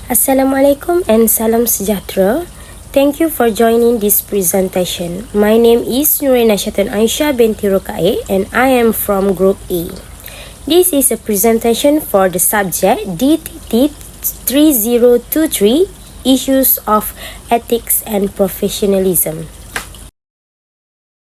Assalamualaikum and salam sejahtera. Thank you for joining this presentation. My name is NURIN NASYATUN AIESYA Binti Rokaid and I am from Group A. This is a presentation for the subject DTT3023 Issues of Ethics and Professionalism.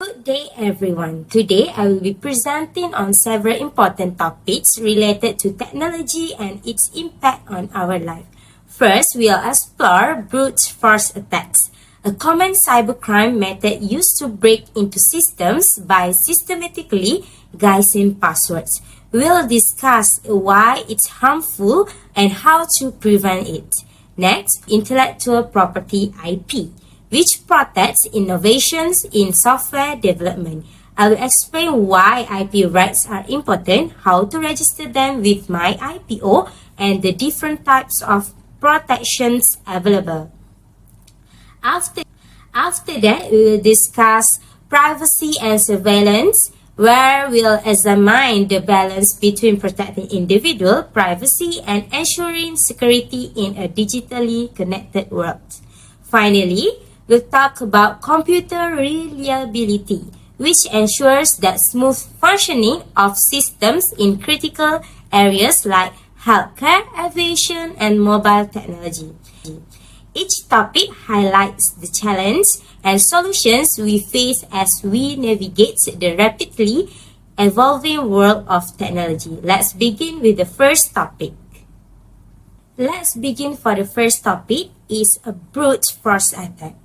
Good day everyone. Today I will be presenting on several important topics related to technology and its impact on our life. First, we'll explore brute force attacks, a common cybercrime method used to break into systems by systematically guessing passwords. We'll discuss why it's harmful and how to prevent it. Next, intellectual property IP, which protects innovations in software development. I will explain why IP rights are important, how to register them with MyIPO, and the different types of protections available. After that, we will discuss privacy and surveillance, where we'll examine the balance between protecting individual privacy and ensuring security in a digitally connected world. Finally, we'll talk about computer reliability, which ensures the smooth functioning of systems in critical areas like healthcare, aviation, and mobile technology. Each topic highlights the challenge and solutions we face as we navigate the rapidly evolving world of technology. Let's begin with the first topic. The first topic is a brute force attack.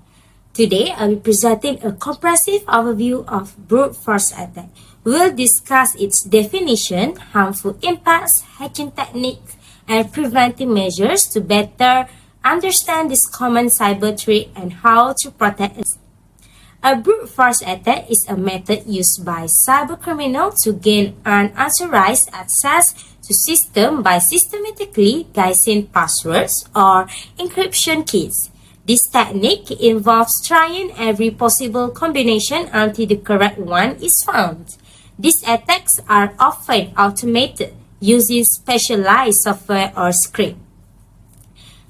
Today, I will be presenting a comprehensive overview of brute force attack. We'll discuss its definition, harmful impacts, hacking techniques, and preventive measures to better understand this common cyber threat and how to protect it. A brute force attack is a method used by cybercriminals to gain unauthorized access to systems by systematically guessing passwords or encryption keys. This technique involves trying every possible combination until the correct one is found. These attacks are often automated using specialized software or script.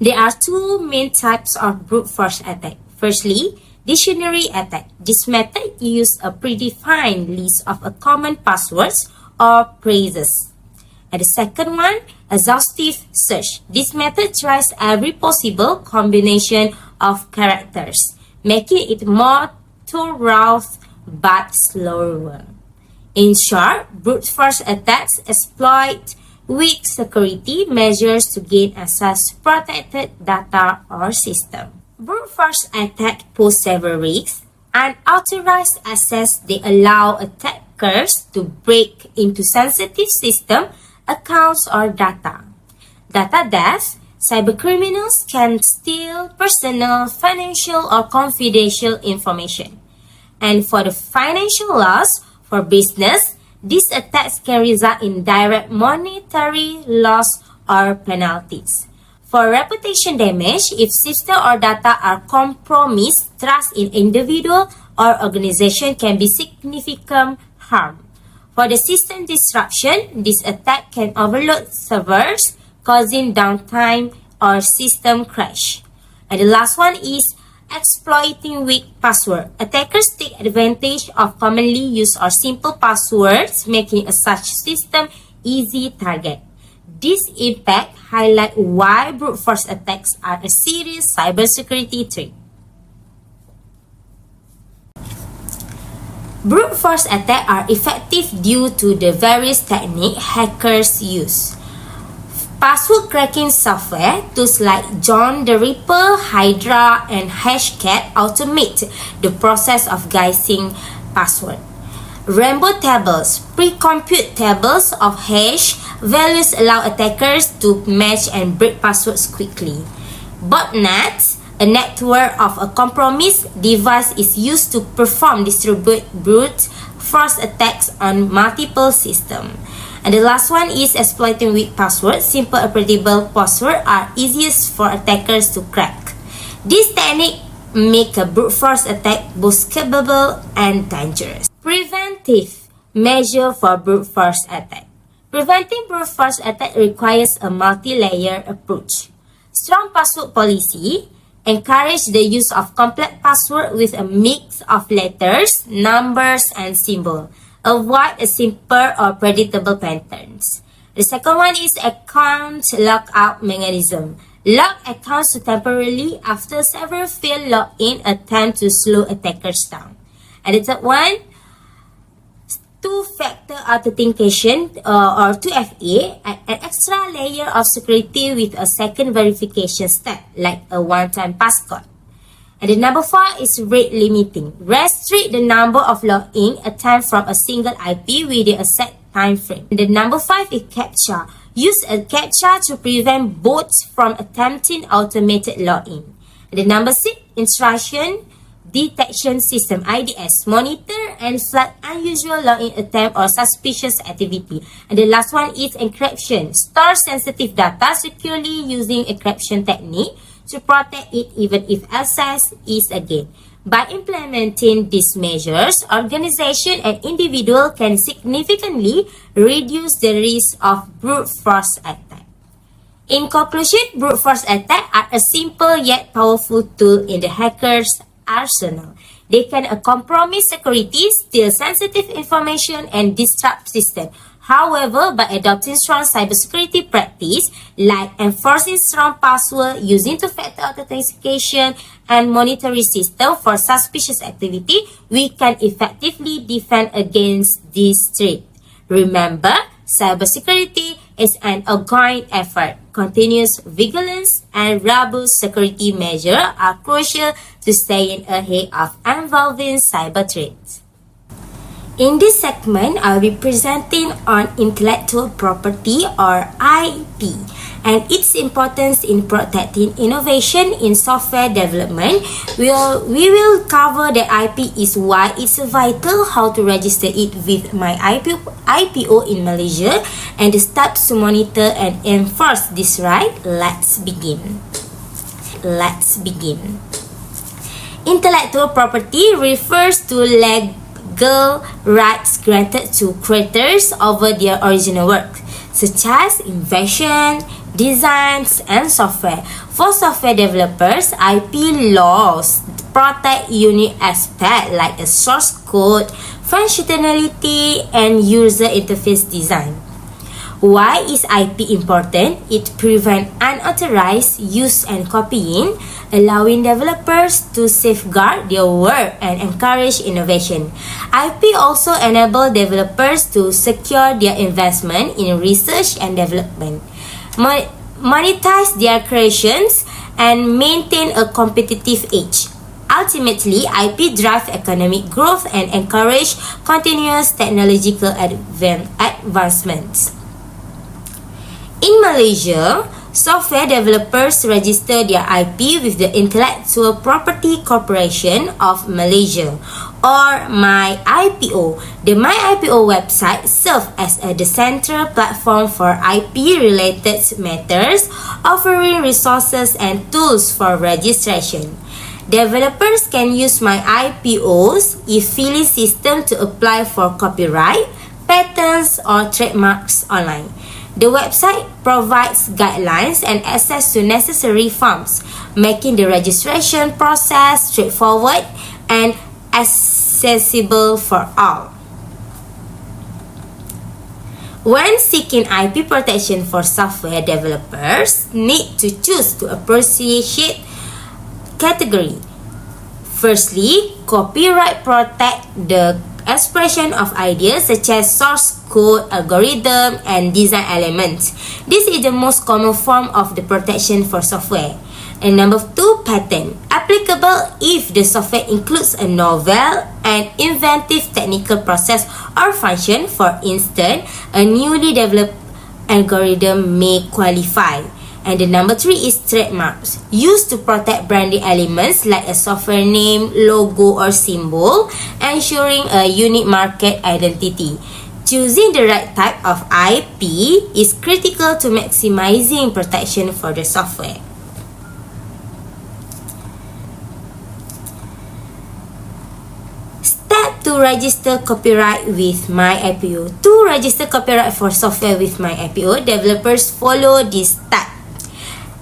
There are two main types of brute force attack. Firstly, dictionary attack. This method uses a predefined list of common passwords or phrases. And the second one, exhaustive search. This method tries every possible combination of characters, making it more thorough but slower. In short, brute force attacks exploit weak security measures to gain access to protected data or system. Brute force attacks pose several risks. Unauthorized access, they allow attackers to break into sensitive system, accounts, or data. Data theft, cybercriminals can steal personal, financial, or confidential information. And for the financial loss, for business, these attacks can result in direct monetary loss or penalties. For reputation damage, if system or data are compromised, trust in individual or organization can be significant harm. For the system disruption, this attack can overload servers, causing downtime or system crash. And the last one is exploiting weak password. Attackers take advantage of commonly used or simple passwords, making a such system easy target. This impact highlight why brute force attacks are a serious cybersecurity threat. Brute force attacks are effective due to the various techniques hackers use. Password cracking software, tools like John the Ripper, Hydra, and Hashcat automate the process of guessing password. Rainbow tables, pre-compute tables of hash values allow attackers to match and break passwords quickly. Botnet, a network of a compromised device, is used to perform distributed brute force attacks on multiple systems. And the last one is exploiting weak passwords. Simple operable passwords are easiest for attackers to crack. This technique make a brute force attack both capable and dangerous. Preventive measure for brute force attack. Preventing brute force attack requires a multi-layer approach. Strong password policy encourage the use of complex password with a mix of letters, numbers, and symbols. Avoid a simple or predictable patterns. The second one is account lockout mechanism. Lock accounts temporarily after several failed login attempts to slow attackers down. And the third one, two-factor authentication or 2FA, an extra layer of security with a second verification step like a one-time passcode. And the number 4 is rate limiting. Restrict the number of login attempts from a single IP within a set time frame. And the number 5 is CAPTCHA. Use a CAPTCHA to prevent bots from attempting automated login. And the number 6, intrusion detection system, IDS. Monitor and flag unusual login attempt or suspicious activity. And the last one is encryption. Store sensitive data securely using encryption technique to protect it even if access is gained. By implementing these measures, organization and individual can significantly reduce the risk of brute force attack. In conclusion, brute force attacks are a simple yet powerful tool in the hacker's arsenal. They can compromise security, steal sensitive information, and disrupt systems. However, by adopting strong cybersecurity practice like enforcing strong password, using two-factor authentication, and monitoring system for suspicious activity, we can effectively defend against this threat. Remember, cybersecurity is an ongoing effort. Continuous vigilance and robust security measures are crucial to staying ahead of evolving cyber threats. In this segment, I'll be presenting on intellectual property or IP and its importance in protecting innovation in software development. We will cover that IP is why it's vital, how to register it with my IPO in Malaysia, and the steps to monitor and enforce this right. Let's begin. Intellectual property refers to legal rights granted to creators over their original work, such as invention, designs, and software. For software developers, IP laws protect unique aspects like a source code, functionality, and user interface design. Why is IP important? It prevents unauthorized use and copying, allowing developers to safeguard their work and encourage innovation. IP also enables developers to secure their investment in research and development, monetize their creations, and maintain a competitive edge. Ultimately, IP drives economic growth and encourages continuous technological advancements. In Malaysia, software developers register their IP with the Intellectual Property Corporation of Malaysia, or MyIPO. The MyIPO website serves as the central platform for IP-related matters, offering resources and tools for registration. Developers can use MyIPO's e-filing system to apply for copyright, patents, or trademarks online. The website provides guidelines and access to necessary forms, making the registration process straightforward and accessible for all. When seeking IP protection for software developers, need to choose to appropriate category. Firstly, copyright protect the expression of ideas such as source code, algorithm, and design elements. This is the most common form of the protection for software. And number 2, patent. Applicable if the software includes a novel and inventive technical process or function. For instance, a newly developed algorithm may qualify. And the number 3 is trademarks, used to protect branding elements like a software name, logo, or symbol, ensuring a unique market identity. Choosing the right type of IP is critical to maximizing protection for the software. Step to register copyright with MyIPO. To register copyright for software with MyIPO, developers follow this step.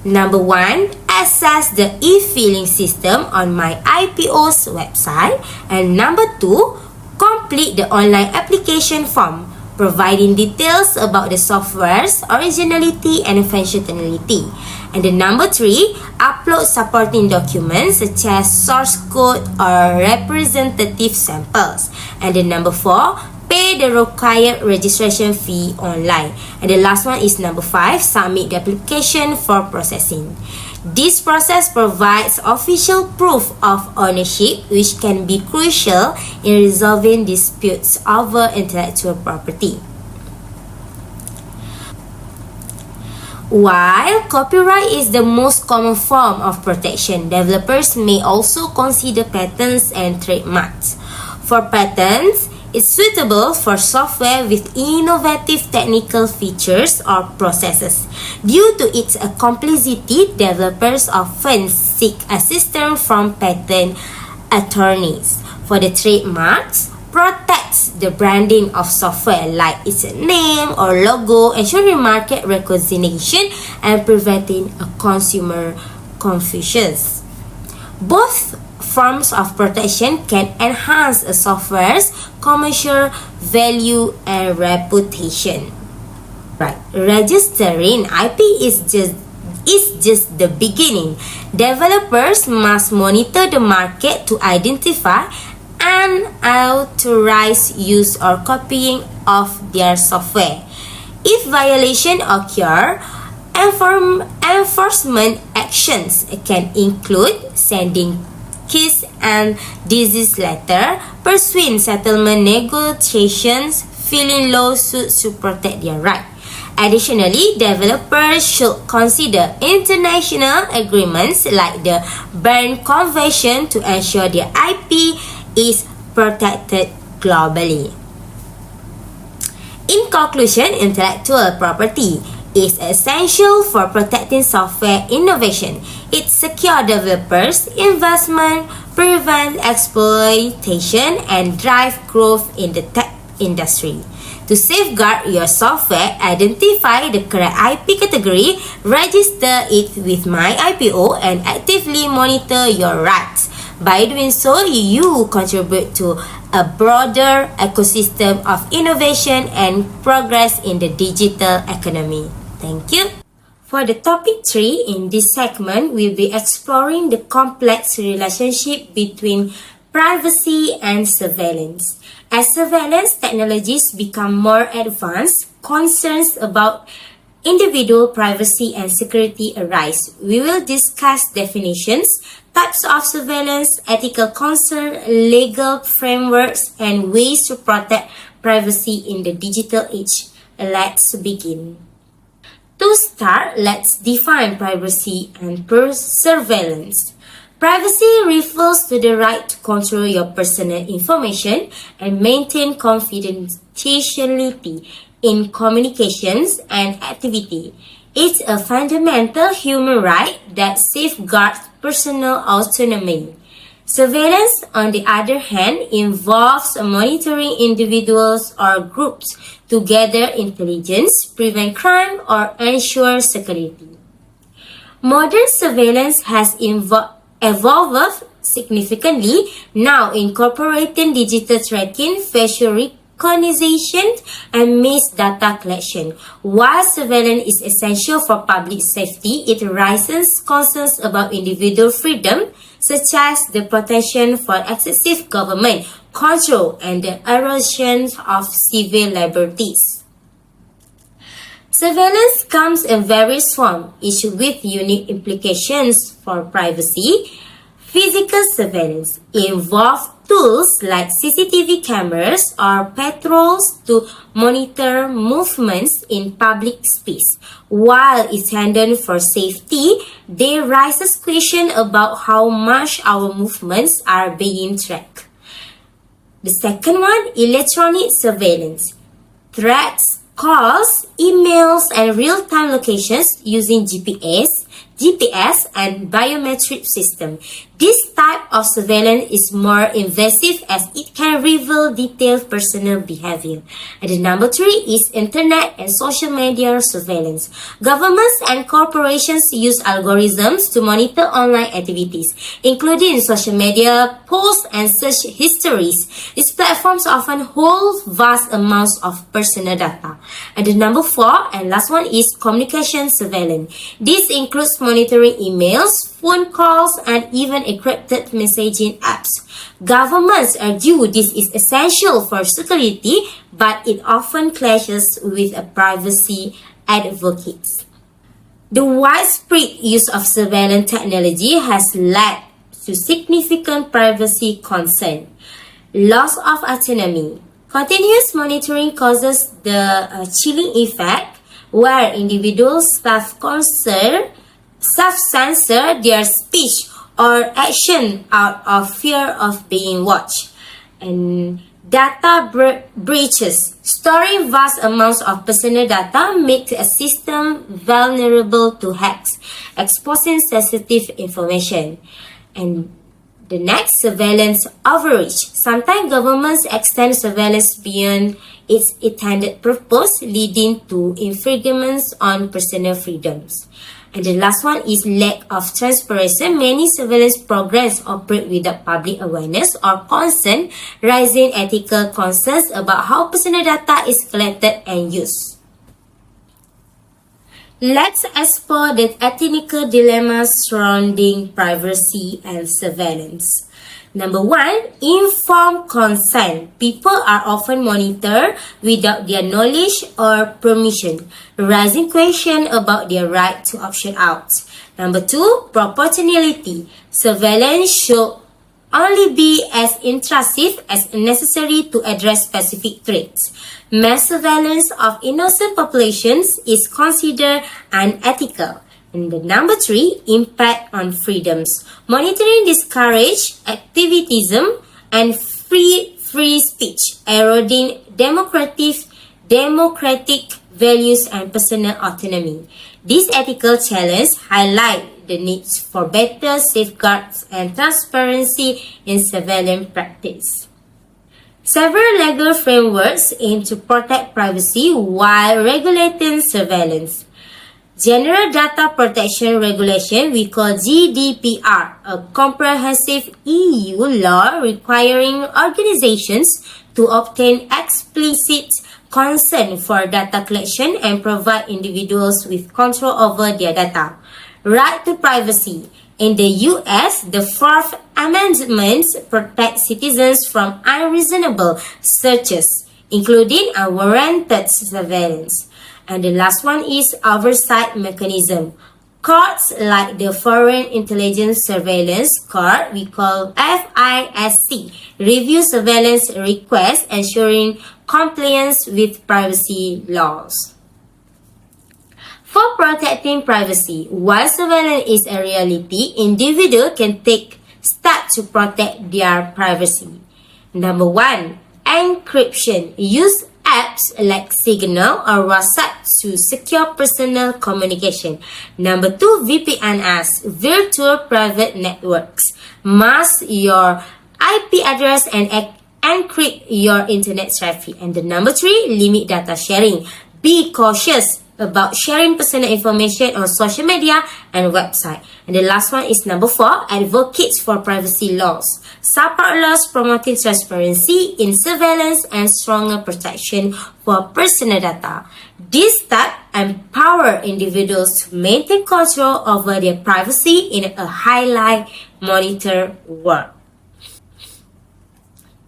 Number 1, access the e-filing system on my IPO's website. And number 2, complete the online application form, providing details about the software's originality and functionality. And the number 3, upload supporting documents such as source code or representative samples. And the number 4, pay the required registration fee online. And the last one is number 5, submit the application for processing. This process provides official proof of ownership, which can be crucial in resolving disputes over intellectual property. While copyright is the most common form of protection, developers may also consider patents and trademarks. For patents, it's suitable for software with innovative technical features or processes. Due to its complexity, developers often seek assistance from patent attorneys. For the trademarks, protects the branding of software like its name or logo, ensuring market recognition and preventing consumer confusion. Both forms of protection can enhance a software's commercial value and reputation. Right, registering IP is just the beginning. Developers must monitor the market to identify unauthorized use or copying of their software. If violation occur, enforcement actions can include sending cease and desist letter, pursuing settlement negotiations, filing lawsuits to protect their right. Additionally, developers should consider international agreements like the Berne Convention to ensure their IP is protected globally. In conclusion, intellectual property is essential for protecting software innovation. It secures developers' investment, prevents exploitation, and drives growth in the tech industry. To safeguard your software, identify the correct IP category, register it with MyIPO, and actively monitor your rights. By doing so, you contribute to a broader ecosystem of innovation and progress in the digital economy. Thank you. For the topic 3, in this segment, we'll be exploring the complex relationship between privacy and surveillance. As surveillance technologies become more advanced, concerns about individual privacy and security arise. We will discuss definitions, types of surveillance, ethical concerns, legal frameworks, and ways to protect privacy in the digital age. Let's begin. To start, let's define privacy and surveillance. Privacy refers to the right to control your personal information and maintain confidentiality in communications and activity. It's a fundamental human right that safeguards personal autonomy. Surveillance, on the other hand, involves monitoring individuals or groups to gather intelligence, prevent crime, or ensure security. Modern surveillance has evolved significantly, now incorporating digital tracking, facial recognition, and mass data collection. While surveillance is essential for public safety, it raises concerns about individual freedom, such as the potential for excessive government control and the erosion of civil liberties. Surveillance comes in various forms, each with unique implications for privacy. Physical surveillance involves tools like CCTV cameras or patrols to monitor movements in public space. While it's handled for safety, there raises question about how much our movements are being tracked. The second one, electronic surveillance. Tracks calls, emails, and real-time locations using GPS, GPS, and biometric system. This type of surveillance is more invasive as it can reveal detailed personal behavior. And the number 3 is internet and social media surveillance. Governments and corporations use algorithms to monitor online activities, including social media, posts, and search histories. These platforms often hold vast amounts of personal data. And the number 4 and last one is communication surveillance. This includes monitoring emails, phone calls, and even encrypted messaging apps. Governments argue this is essential for security, but it often clashes with privacy advocates. The widespread use of surveillance technology has led to significant privacy concern. Loss of autonomy. Continuous monitoring causes the chilling effect, where individuals self-censor their speech or action out of fear of being watched. And data breaches. Storing vast amounts of personal data makes a system vulnerable to hacks, exposing sensitive information. And the next, surveillance overreach. Sometimes governments extend surveillance beyond its intended purpose, leading to infringements on personal freedoms. And the last one is lack of transparency. Many surveillance programs operate without public awareness or consent, raising ethical concerns about how personal data is collected and used. Let's explore the ethical dilemmas surrounding privacy and surveillance. Number 1, informed consent. People are often monitored without their knowledge or permission, raising questions about their right to option out. Number 2, proportionality. Surveillance should only be as intrusive as necessary to address specific threats. Mass surveillance of innocent populations is considered unethical. And the number 3, impact on freedoms. Monitoring discourages activism and free speech, eroding democratic values and personal autonomy. These ethical challenges highlight the need for better safeguards and transparency in surveillance practice. Several legal frameworks aim to protect privacy while regulating surveillance. General Data Protection Regulation, we call GDPR, a comprehensive EU law requiring organizations to obtain explicit consent for data collection and provide individuals with control over their data. Right to privacy. In the US, the Fourth Amendment protects citizens from unreasonable searches, including unwarranted surveillance. And the last one is oversight mechanism. Courts like the Foreign Intelligence Surveillance Court, we call FISC, review surveillance requests, ensuring compliance with privacy laws. For protecting privacy, while surveillance is a reality, individuals can take steps to protect their privacy. Number 1, encryption. Use apps like Signal or WhatsApp to secure personal communication. Number 2, VPNs, virtual private networks. Mask your IP address and encrypt your internet traffic. And the number 3, limit data sharing. Be cautious about sharing personal information on social media and website. And the last one is number 4, advocates for privacy laws. Support laws promoting transparency in surveillance and stronger protection for personal data. This step empower individuals to maintain control over their privacy in a highly monitored world.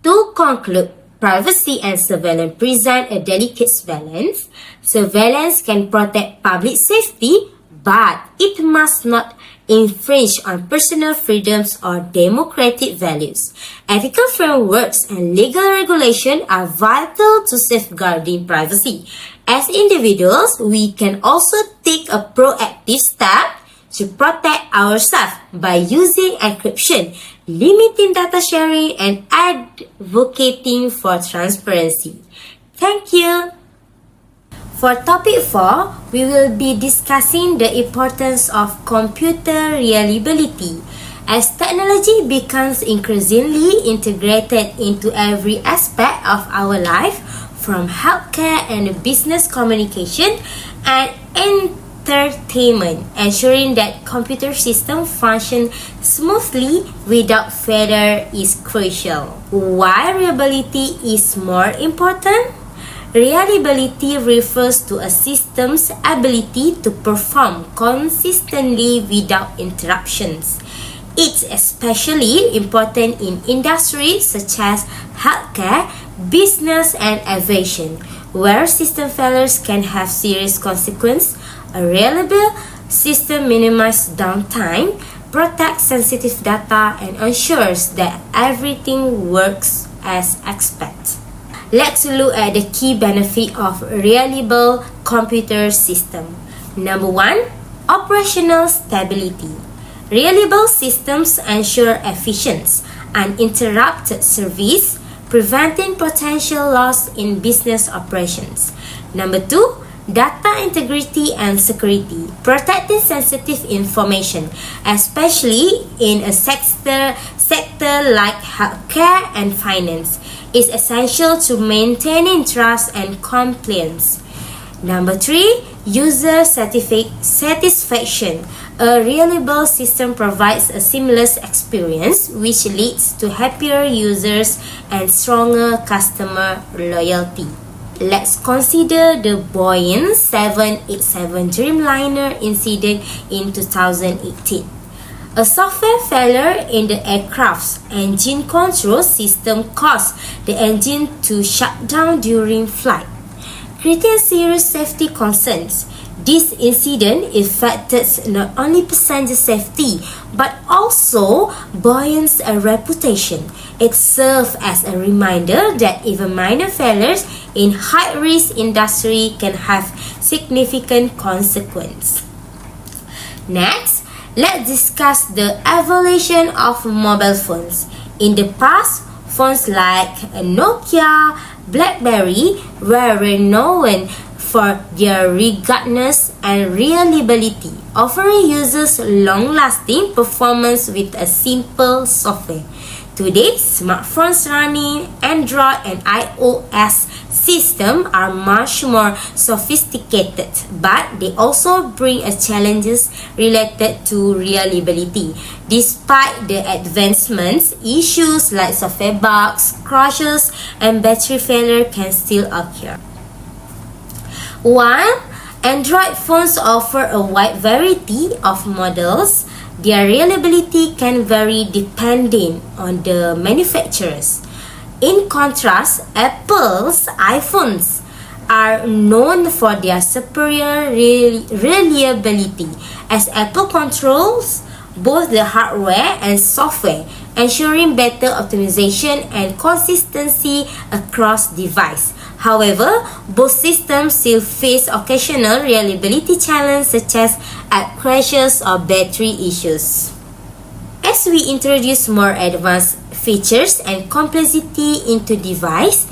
To conclude, privacy and surveillance present a delicate balance. Surveillance can protect public safety, but it must not infringe on personal freedoms or democratic values. Ethical frameworks and legal regulation are vital to safeguarding privacy. As individuals, we can also take a proactive step to protect ourselves by using encryption, limiting data sharing, and advocating for transparency. Thank you. For topic 4, we will be discussing the importance of computer reliability. As technology becomes increasingly integrated into every aspect of our life, from healthcare and business communication and entertainment, ensuring that computer systems function smoothly without failure is crucial. Why reliability is more important? Reliability refers to a system's ability to perform consistently without interruptions. It's especially important in industries such as healthcare, business, and aviation, where system failures can have serious consequences. A reliable system minimizes downtime, protects sensitive data, and ensures that everything works as expected. Let's look at the key benefit of a reliable computer system. Number 1, operational stability. Reliable systems ensure efficient, uninterrupted service, preventing potential loss in business operations. Number 2, data integrity and security. Protecting sensitive information, especially in a sector like healthcare and finance, is essential to maintaining trust and compliance. Number 3, user satisfaction. A reliable system provides a seamless experience which leads to happier users and stronger customer loyalty. Let's consider the Boeing 787 Dreamliner incident in 2018. A software failure in the aircraft's engine control system caused the engine to shut down during flight, creating serious safety concerns. This incident affected not only passenger safety but also Boeing's reputation. It served as a reminder that even minor failures in high-risk industry can have significant consequences. Next, let's discuss the evolution of mobile phones. In the past, phones like Nokia, BlackBerry were renowned for their ruggedness and reliability, offering users long-lasting performance with a simple software. Today, smartphones running Android and iOS systems are much more sophisticated, but they also bring challenges related to reliability. Despite the advancements, issues like software bugs, crashes, and battery failure can still occur. While Android phones offer a wide variety of models, their reliability can vary depending on the manufacturers. In contrast, Apple's iPhones are known for their superior reliability, as Apple controls both the hardware and software, ensuring better optimization and consistency across devices. However, both systems still face occasional reliability challenges such as app crashes or battery issues. As we introduce more advanced features and complexity into device,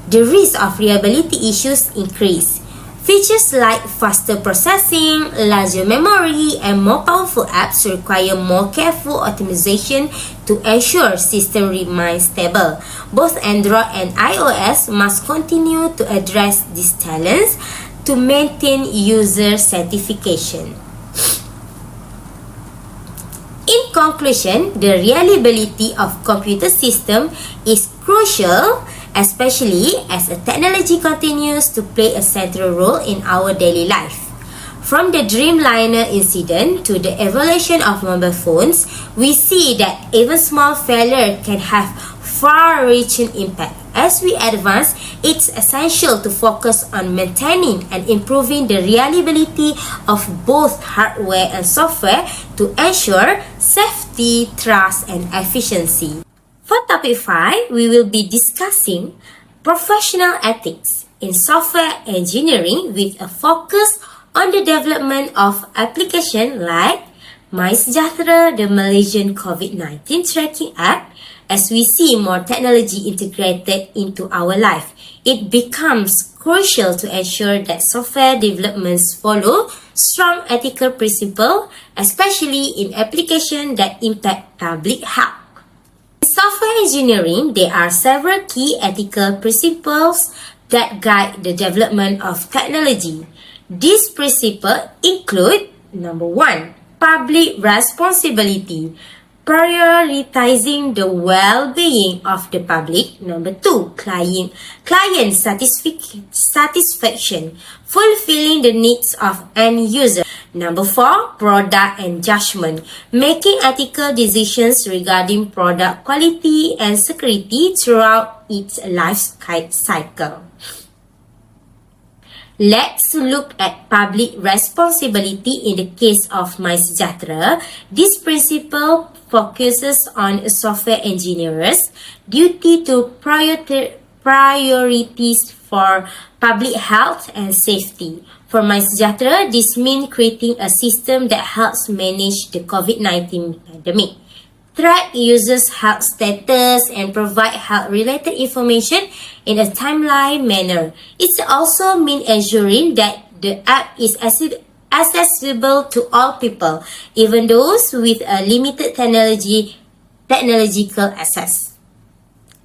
the risk of reliability issues increase. Features like faster processing, larger memory, and more powerful apps require more careful optimization to ensure system remains stable. Both Android and iOS must continue to address these challenges to maintain user satisfaction. In conclusion, the reliability of computer system is crucial, especially as a technology continues to play a central role in our daily life. From the Dreamliner incident to the evolution of mobile phones, we see that even small failure can have far-reaching impact. As we advance, it's essential to focus on maintaining and improving the reliability of both hardware and software to ensure safety, trust, and efficiency. For topic 5, we will be discussing professional ethics in software engineering with a focus on the development of applications like MySejahtera, the Malaysian COVID-19 tracking app, As we see more technology integrated into our life, it becomes crucial to ensure that software developments follow strong ethical principles, especially in applications that impact public health. In software engineering, there are several key ethical principles that guide the development of technology. These principles include: number 1, public responsibility, prioritizing the well-being of the public. Number 2, client satisfaction, fulfilling the needs of end user. Number 4, product and judgment, making ethical decisions regarding product quality and security throughout its life cycle. Let's look at public responsibility in the case of MySejahtera. This principle focuses on software engineers' duty to priorities for public health and safety. For MySejahtera, this means creating a system that helps manage the COVID-19 pandemic, track users' health status, and provide health-related information in a timely manner. It also means ensuring that the app is accessible to all people, even those with a limited technological access.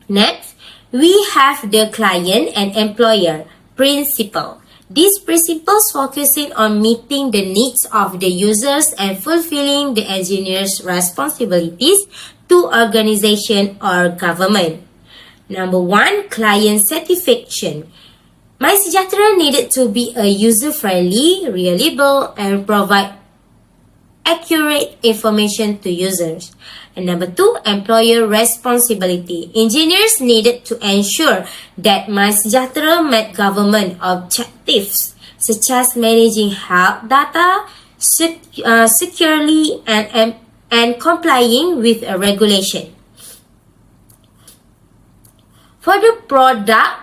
Next, we have the client and employer principle. These principles focusing on meeting the needs of the users and fulfilling the engineer's responsibilities to organization or government. Number 1, client satisfaction. MySejahtera needed to be a user-friendly, reliable, and provide accurate information to users. And number 2, employer responsibility. Engineers needed to ensure that MySejahtera met government objectives, such as managing health data securely and complying with a regulation. For the product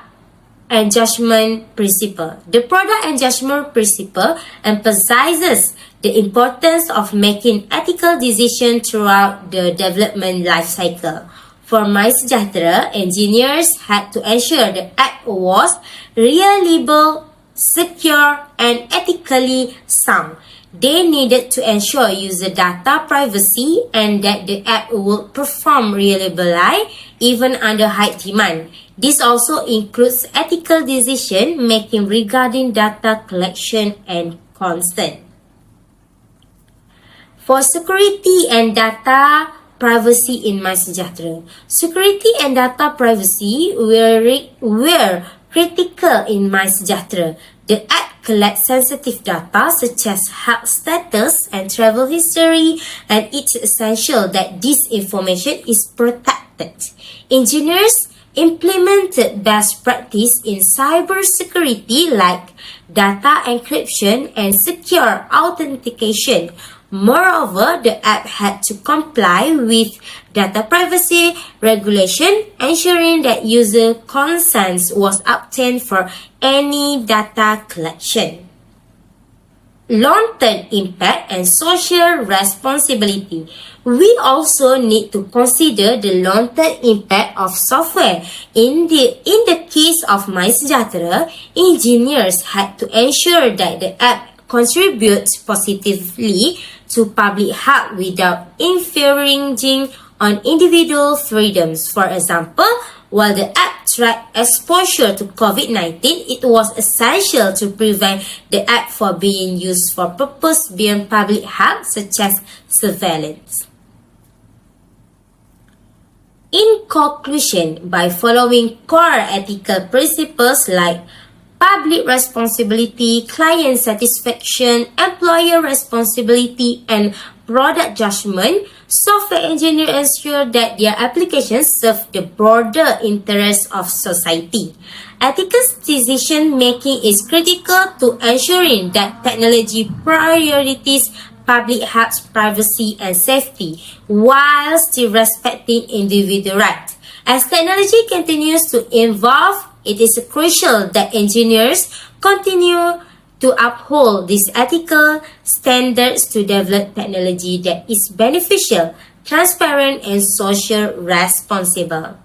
and judgment principle. The product and judgment principle emphasizes the importance of making ethical decisions throughout the development life cycle. For MySejahtera, engineers had to ensure the app was reliable, secure, and ethically sound. They needed to ensure user data privacy and that the app would perform reliably even under high demand. This also includes ethical decision making regarding data collection and consent. For security and data privacy in MySejahtera, security and data privacy were critical in MySejahtera. The app collects sensitive data such as health status and travel history, and it's essential that this information is protected. Engineers implemented best practice in cybersecurity like data encryption and secure authentication. Moreover, the app had to comply with data privacy regulation, ensuring that user consent was obtained for any data collection. Long-term impact and social responsibility. We also need to consider the long-term impact of software. In the case of MySejahtera, engineers had to ensure that the app contributes positively to public health without infringing on individual freedoms. For example, while the app tracked exposure to COVID-19, it was essential to prevent the app from being used for purposes beyond public health, such as surveillance. In conclusion, by following core ethical principles like public responsibility, client satisfaction, employer responsibility, and product judgment, software engineers ensure that their applications serve the broader interests of society. Ethical decision-making is critical to ensuring that technology prioritizes public health, privacy, and safety, while still respecting individual rights. As technology continues to evolve, it is crucial that engineers continue to uphold these ethical standards to develop technology that is beneficial transparent, and social responsible.